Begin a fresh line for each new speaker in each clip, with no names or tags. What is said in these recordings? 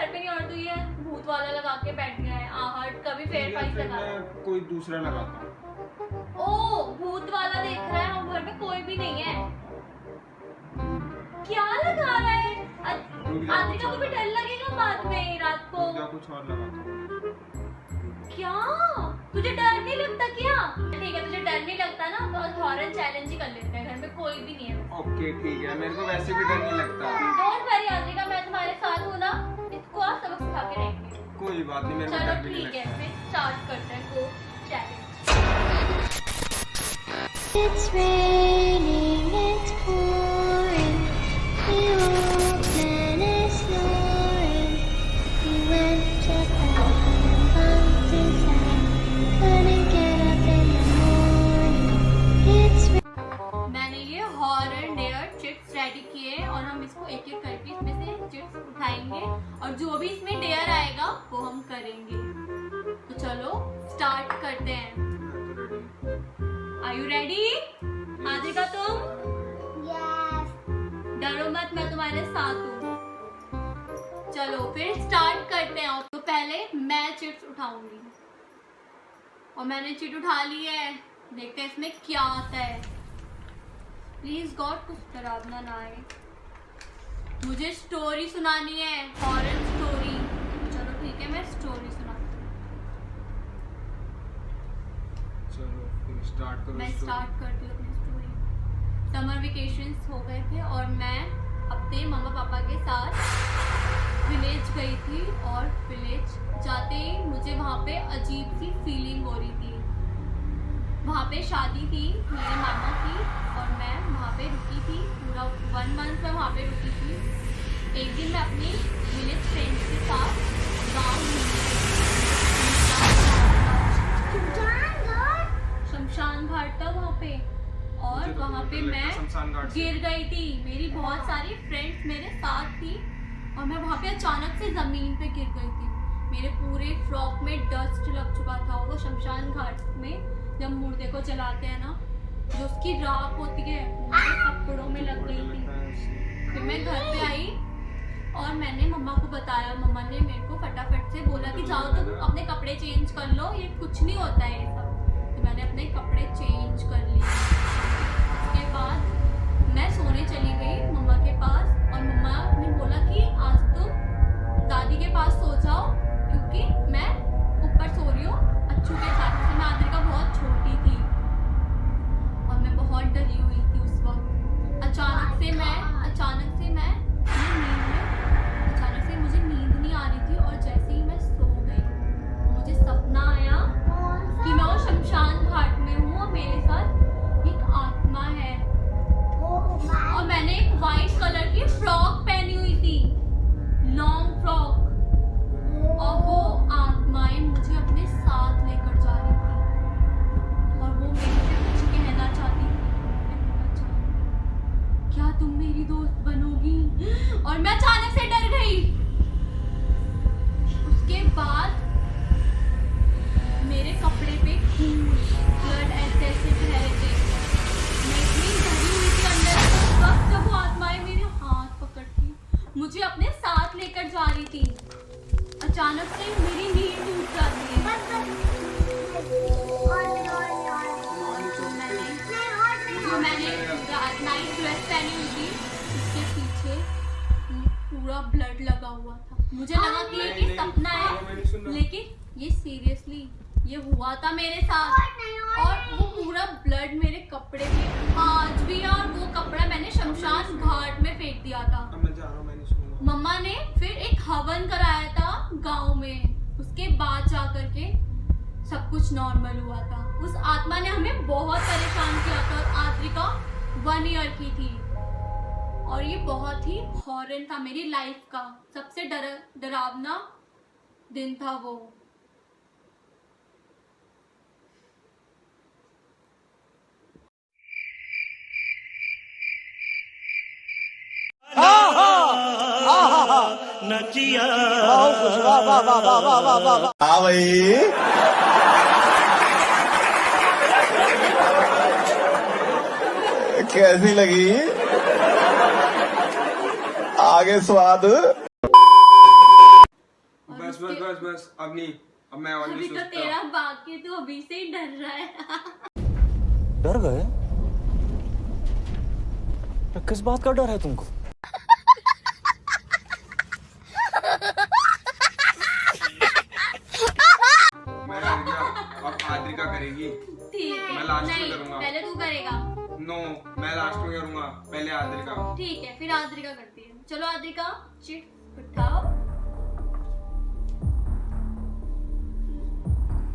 घर पे नहीं और तू ये भूत वाला लगा के बैठ गया है। आहट कभी फेयर फाइस लगा।
मैं कोई दूसरा लगाता हूँ।
ओ भूत वाला देख रहा है, और घर में कोई भी नहीं है। क्या लगा रहा है? आद्रिका को भी डर लगेगा बाद में रात को।
क्या कुछ और लगाता हूँ।
क्या तुझे डर नहीं लगता क्या? ठीक है, तुझे डर नहीं लगता ना, तो हॉरर चैलेंज ही कर लेते हैं। घर में कोई भी नहीं है।
ओके ठीक है, मेरे को वैसे भी डर नहीं लगता।
डोंट वरी आद्रिका, मैं तुम्हारे साथ हूँ ना। इसको आप सबक सिखा के रहेंगे।
कोई बात नहीं, मेरे को
चलो
डर भी नहीं
ठीक है,
लगता।
फिर स्टार्ट करते हैं को challenge.
It's raining, it's pouring. The old man is snoring. He went to bed and bumped inside. Couldn't get up in the morning. It's
मैंने ये हॉरर डेयर चिट्स रेडी किए और हम इसको एक एक करके इसमें से चिट्स उठाएंगे और जो भी इसमें डेयर आएगा वो हम करेंगे। तो चलो स्टार्ट करते हैं। Are you ready? आदिका तुम?
yes.
डरो मत, मैं तुम्हारे साथ हूँ। चलो फिर स्टार्ट करते हैं। तो पहले मैं चिट्स उठाऊंगी और मैंने चिट उठा ली है। देखते हैं इसमें क्या आता है। प्लीज गॉड कुछ डरावना ना आए। मुझे स्टोरी सुनानी है, हॉरर स्टोरी। चलो ठीक है, मैं स्टोरी सुनाती हूँ।
चलो फिर स्टार्ट करो।
मैं स्टार्ट करती हूँ अपनी स्टोरी। समर वेकेशंस हो गए थे और मैं अपने मम्मा पापा के साथ विलेज गई थी और विलेज जाते ही मुझे वहाँ पे अजीब सी फीलिंग हो रही थी। वहाँ पे शादी थी मेरे मामा की और मैं वहाँ पे रुकी थी। पूरा 1 मंथ में वहाँ पे रुकी थी। एक दिन मैं अपनी विलेज फ्रेंड्स के साथ गाँव शमशान घाट था वहाँ पे, और वहाँ पे मैं गिर गई थी। मेरी बहुत सारी फ्रेंड्स मेरे साथ थी और मैं वहाँ पे अचानक से जमीन पे गिर गई थी। मेरे पूरे फ्रॉक में डस्ट लग चुका था। वो शमशान घाट में जब मुर्दे को जलाते हैं ना, जो उसकी राख होती है वो मेरे कपड़ों में लग गई थी। फिर मैं घर पे आई और मैंने मम्मा को बताया। मम्मा ने मेरे को फटाफट से बोला कि जाओ तुम अपने कपड़े चेंज कर लो, ये कुछ नहीं होता है ये सब। तो मैंने अपने कपड़े चेंज कर लिए। उसके बाद मैं सोने चली गई मम्मा के पास और मम्मा ने बोला कि आज तुम दादी के पास सो जाओ क्योंकि मैं ऊपर सो रही हूँ अच्छू के साथ। तो मैं आद्रिका बहुत छोटी थी और मैं बहुत डरी हुई थी उस वक्त। अचानक से मुझे नींद नहीं आ रही थी और जैसे ही मैं सो गई मुझे सपना आया कि मैं वो शमशान घाट में हूँ और मेरे साथ एक आत्मा है और मैंने एक वाइट कलर की फ्रॉक पहनी हुई थी, लॉन्ग फ्रॉक, और वो आत्माएं मुझे अपने साथ लेकर जा रही थी और वो मेरे से कुछ कहना चाहती थी। क्या तुम मेरी दोस्त बनोगी? और मैं अचानक से डर गई। उसके बाद मेरे कपड़े पे खून, ब्लड ऐसे ऐसे बह रहे थे। मैं इतनी डरी हुई थी अंदर से उस वक्त जब वो आत्माएं मेरे हाथ पकड़ती मुझे अपने साथ लेकर जा रही थी। अचानक से मेरी नींद टूट जाती है। जो मैंने नाइट ड्रेस पहनी हुई थी उसके पीछे पूरा ब्लड लगा हुआ था। मुझे लगा कि ये सपना है, लेकिन ये सीरियसली ये हुआ था मेरे साथ। और वो पूरा ब्लड मेरे कपड़े पे आज भी है और वो कपड़ा मैंने शमशान घाट में फेंक दिया था।
मैं जा रहा हूँ, मैं नहीं सुनूंगा।
मम्मा ने फिर एक हवन कराया था गांव में। उसके बाद जाकर के सब कुछ नॉर्मल हुआ था। उस आत्मा ने हमें बहुत परेशान किया था और आद्रिका 1 ईयर की थी और ये बहुत ही हॉरर था। मेरी लाइफ का सबसे डरावना दिन था वो।
नचिया
हाँ भाई कैसी लगी आगे स्वाद।
बस बस अब नहीं, अब मैं और
अभी
नहीं
तो
सोचता।
तेरा बाकी तू अभी से ही डर रहा है।
डर गए? किस बात का डर है तुमको?
मैं डर गया, अब आद्रिका करेगी।
ठीक है,
मैं लास्ट में
नहीं
करूंगा।
पहले तू करेगा।
नो, मैं लास्ट में करूंगा, पहले आद्रिका।
ठीक है, फिर आद्रिका करती है। चलो आद्रिका, चिट उठाओ,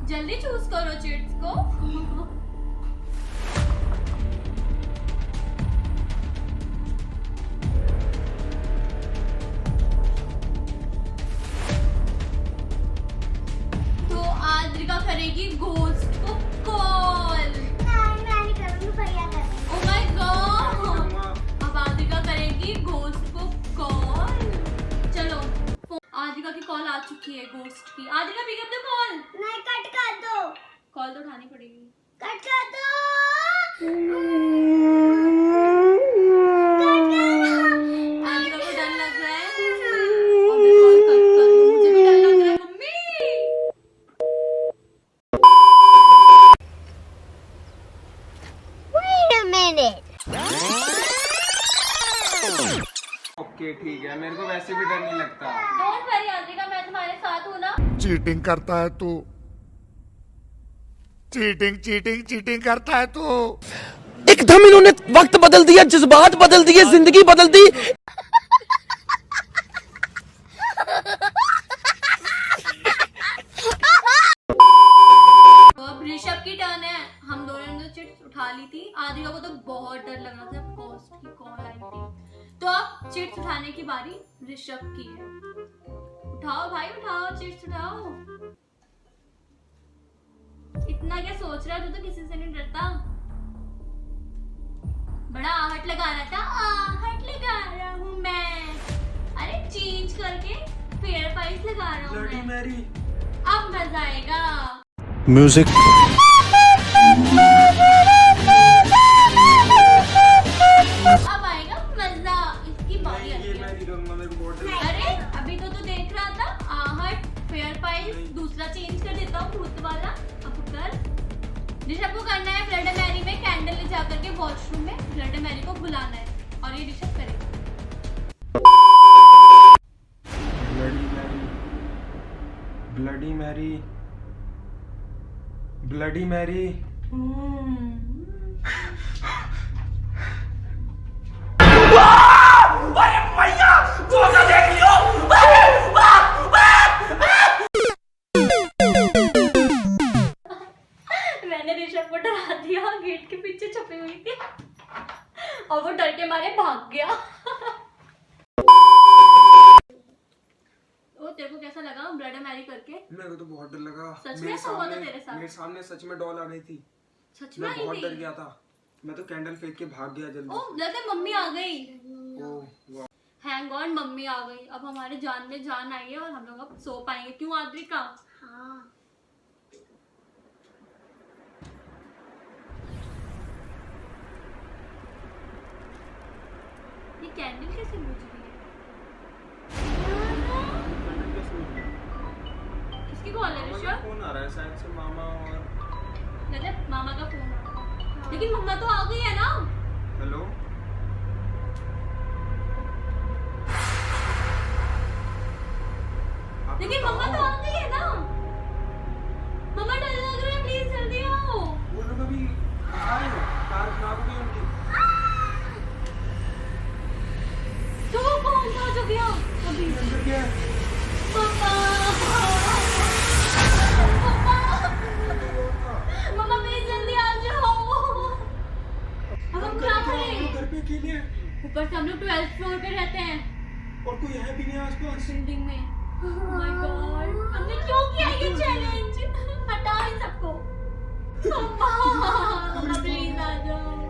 जल्दी चूज करो चिट्स को। तो आद्रिका करेगी घोस्ट को कॉल।
मैं नहीं करूँगी, भैया करेंगे।
ओ माय गॉड,
करूंगा।
अब आद्रिका करेगी घोस्ट को कॉल। चलो आद्रिका की कॉल आ चुकी है घोस्ट की। Adrika pick up the call.
नहीं, कट कर दो,
कॉल तो उठानी पड़ेगी।
कट कर दो।
आद्रिका को डर लग रहा है और मैं कॉल कट कर रही हूँ, मुझे भी डर लग रहा है mummy.
Wait a minute.
Okay ठीक है, मेरे को वैसे भी डर नहीं लगता।
डोंट वरी आद्रिका, मैं तुम्हारे साथ हूँ ना।
चीटिंग करता है तू, चीटिंग चीटिंग चीटिंग करता है तू।
एकदम इन्होंने वक्त बदल दिया, जज्बात बदल दिए, जिंदगी बदल दी।
तो अब ऋषभ की टर्न है। हम दोनों ने चिट्स उठा ली थी। आद्रिका को तो बहुत डर लग रहा था जब घोस्ट की कॉल आई थी। तो अब चिट्स उठाने की बारी ऋषभ की है। उठाओ भाई उठाओ, चिट्स उठाओ। इतना क्या सोच रहा है, तू तो किसी से नहीं डरता। बड़ा आहट लगा रहा था, आहट लगा रहा हूँ मैं। अरे चेंज करके फेयर फाइल्स लगा रहा हूँ
ब्लडी
मैं।
मैरी।
अब मजा आएगा।
म्यूजिक।
अब आएगा मजा। इसकी बारी
नहीं,
आती
ये मैं
है।
नहीं करूंगा, मेरे को बहुत डर लगता है।
अरे अभी तो तू देख रहा था आहट फेयर फाइल्स, दूसरा चेंज कर देता हूँ भूत वाला। अब कर। ऋषभ को करना है ब्लड मैरी में कैंडल ले जाकर के वॉशरूम में ब्लड मैरी को बुलाना है और ये ऋषभ करेगा।
Bloody Mary, bloody Mary, bloody Mary.
मैंने ऋषभ को डरा दिया, गेट के पीछे छुपी हुई थी और वो डर के मारे भाग गया। ओ तेरे को कैसा लगा ब्लड मैरी करके?
मेरे को तो बहुत डर लगा।
सच में
मेरे
ऐसा हुआ था
सामने-
तेरे साथ?
मेरे सामने सच में डॉल आ गई थी।
सच में
मैं
आई
बहुत
थी?
डर गया था। मैं तो कैंडल फेंक के भाग गया जल्दी।
ओ लगता है मम्मी आ गई।
ओह वाह।
हैंग ऑन, मम्मी आ गई। अब हमारे जान में जान आई है और हम लोग अब सो पाएंगे। क्यों आद्रिका?
हाँ,
ये कैंडल कैसे बुझ रही है?
कैंडल कैसे मिल गया?
किसकी कॉल है
मामा का
ऋषभ?
फोन आ रहा है शायद से, मामा और
मतलब मामा का फोन आ रहा है। लेकिन मम्मा तो आ गई है ना।
हेलो। आप
लेकिन
लोग
मम्मा तो
कहाँ
आ गई है ना। मम्मा डर लग रहा है, प्लीज जल्दी आओ।
हो? वो लोग अभी बाहर हैं, कार खराब हो गई उनकी।
तो वो कौन सा जो गया अभी?
अंदर क्या है?
पापा मम्मा प्लीज जल्दी आ जाओ। अब हम क्या करें?
घर पे अकेले हैं
ऊपर से हम लोग 12th फ्लोर पे रहते हैं
और कोई है भी नहीं आसपास।
बिल्डिंग में। ओह माय गॉड, हमने क्यों किया ये चैलेंज? हटाओ इन सबको। मम्मा प्लीज आ जाओ।